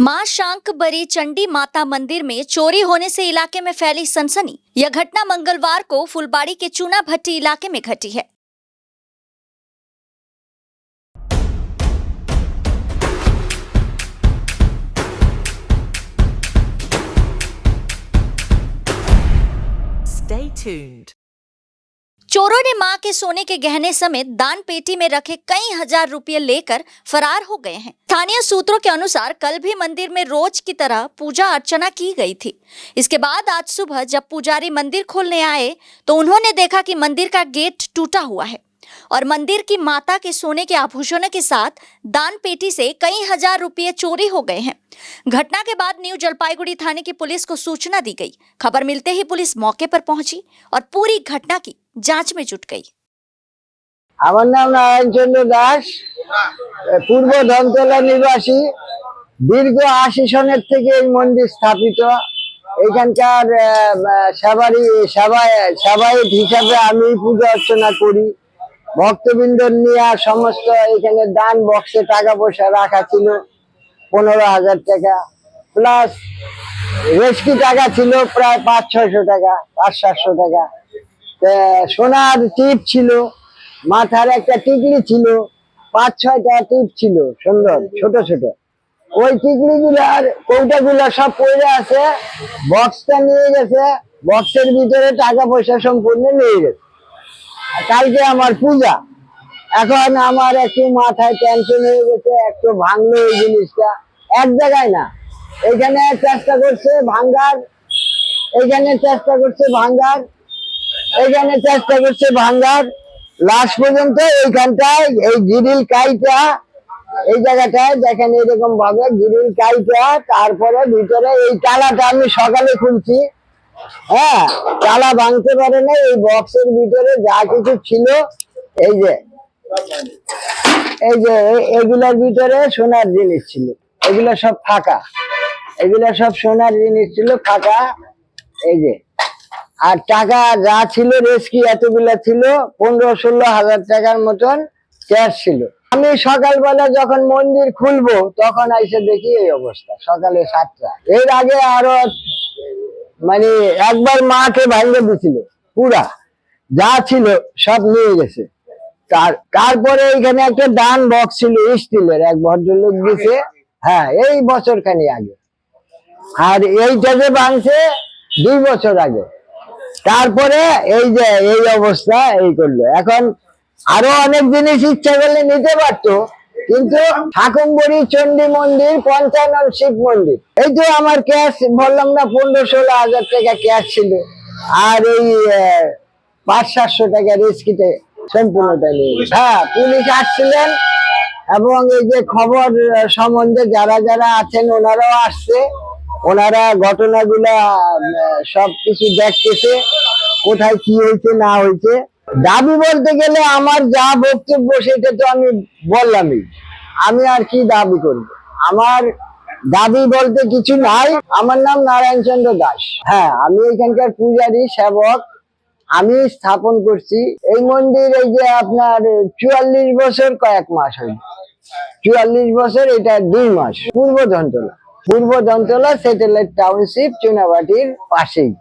मां शांकबरी चंडी माता मंदिर में चोरी होने से इलाके में फैली सनसनी। यह घटना मंगलवार को फुलबाड़ी के चूना भट्टी इलाके में घटी है। Stay tuned. चोरों ने मां के सोने के गहने समेत दान पेटी में रखे कई हजार रुपये लेकर फरार हो गए हैं। स्थानीय सूत्रों के अनुसार कल भी मंदिर में रोज की तरह पूजा अर्चना की गई थी। इसके बाद आज सुबह जब पुजारी मंदिर खोलने आए तो उन्होंने देखा कि मंदिर का गेट टूटा हुआ है और मंदिर की माता के सोने के आभूषणों के साथ दान पेटी से कई हजार रुपये चोरी हो गए हैं। घटना के बाद न्यू जलपाईगुड़ी थाने की पुलिस को सूचना दी गई। खबर मिलते ही पुलिस मौके पर पहुंची और पूरी घटना की जांच में जुट गई। আমার নাম নারায়ণ চন্দ্র দাস, পূর্ব ধনতলা নিবাসী। দীর্ঘ ৮০ সনের থেকে এই মন্দির স্থাপিত। এখানকার সেবায়েত হিসাবে আমি পূজা অর্চনা করি। ভক্তবৃন্দ নিয়ে সমস্ত এখানে দান বক্সে টাকা পয়সা রাখা ছিল ১৫,০০০ টাকা, প্লাস রেশকি টাকা ছিল প্রায় ৫০০-৬০০ টাকা, ৫০০-৭০০ টাকা। সোনার টিপ ছিল, মাথার একটা টিকলি ছিল, ৫-৬টা টিপ ছিল সুন্দর ছোট ছোট। ওই টিকলি গুলার কৌটাগুলো সব পড়ে আছে। বক্সটা নিয়ে গেছে, বক্সের ভিতরে টাকা পয়সা সম্পূর্ণ নিয়ে গেছে। কালকে আমার পূজা, এখন আমার একটু মাথায় টেনশন হয়ে গেছে, একটু ভাঙলো এই জিনিসটা। এক জায়গায় না, এখানে চেষ্টা করছে ভাঙ্গার, এখানে চেষ্টা করছে ভাঙ্গার, এখানে চেষ্টা করছে ভাঙ্গার, লাস্ট পর্যন্ত এইখানটায় এই গিরিল কাইটা, এই জায়গাটায় দেখেন এরকম ভাবে গিরিল কাইটা, তারপরে ভিতরে এই তালাটা আমি সকালে খুলছি। হ্যাঁ, তালা ভাঙতে পারে না। এই বক্সের ভিতরে যা কিছু ছিল, এই যে এগুলোর ভিতরে সোনার জিনিস ছিল, এগুলো সব ফাঁকা, এগুলো সব সোনার জিনিস ছিল ফাঁকা। এই যে আর টাকা যা ছিল রেশকি এতগুলা ছিল, ১৫-১৬ হাজার টাকার মতন ক্যাশ ছিল। আমি সকালবেলা যখন মন্দির খুলবো তখন এসে দেখি এই অবস্থা, সকালে ৭টা। এর আগে আরো মানে একবার মাকে ভাঙে দিছিল, পুরা যা ছিল সব নিয়ে গেছে। তারপরে এখানে একটা দান বক্স ছিল স্টিলের, এক ভদ্রলোক দিছে, হ্যাঁ এই বছরখানি আগে। আর এইটা যে ভাঙছে ২ বছর আগে। তারপরে এই যে এই অবস্থা এই করলো। এখন আরো অনেক জিনিস ইচ্ছা করলে নিতে পারতো, কিন্তু ঠাকুরবাড়ি চণ্ডী মন্দির, পঞ্চানন শিব মন্দির, এই তো আমার ক্যাশ বললাম না ১৫-১৬ হাজার টাকা ক্যাশ ছিল, আর এই ৫০০-৭০০ টাকা রেশকিতে সম্পূর্ণটা নিয়ে। হ্যাঁ, পুলিশ আসছিলেন এবং এই যে খবর সম্বন্ধে যারা যারা আছেন ওনারাও আসছে। ওনারা ঘটনাগুলা সবকিছু দেখতেছে, কোথায় কি হয়েছে না হয়েছে। দাবি বলতে গেলে আমার যা বক্তব্য সেটা তো আমি বললামই, আমি আর কি দাবি করব। আমার দাবি বলতে কিছু নাই। আমার নাম নারায়ণ চন্দ্র দাস। হ্যাঁ, আমি এখানকার পূজারী সেবক, আমি স্থাপন করছি এই মন্দির। এই যে আপনার ৪৪ বছর কয়েক মাস হয়েছে, ৪৪ বছর, এটা ২ মাস। পূর্ব ধনতলা স্যাটেলাইট টাউনশিপ, চুনাবাটির পাশেই।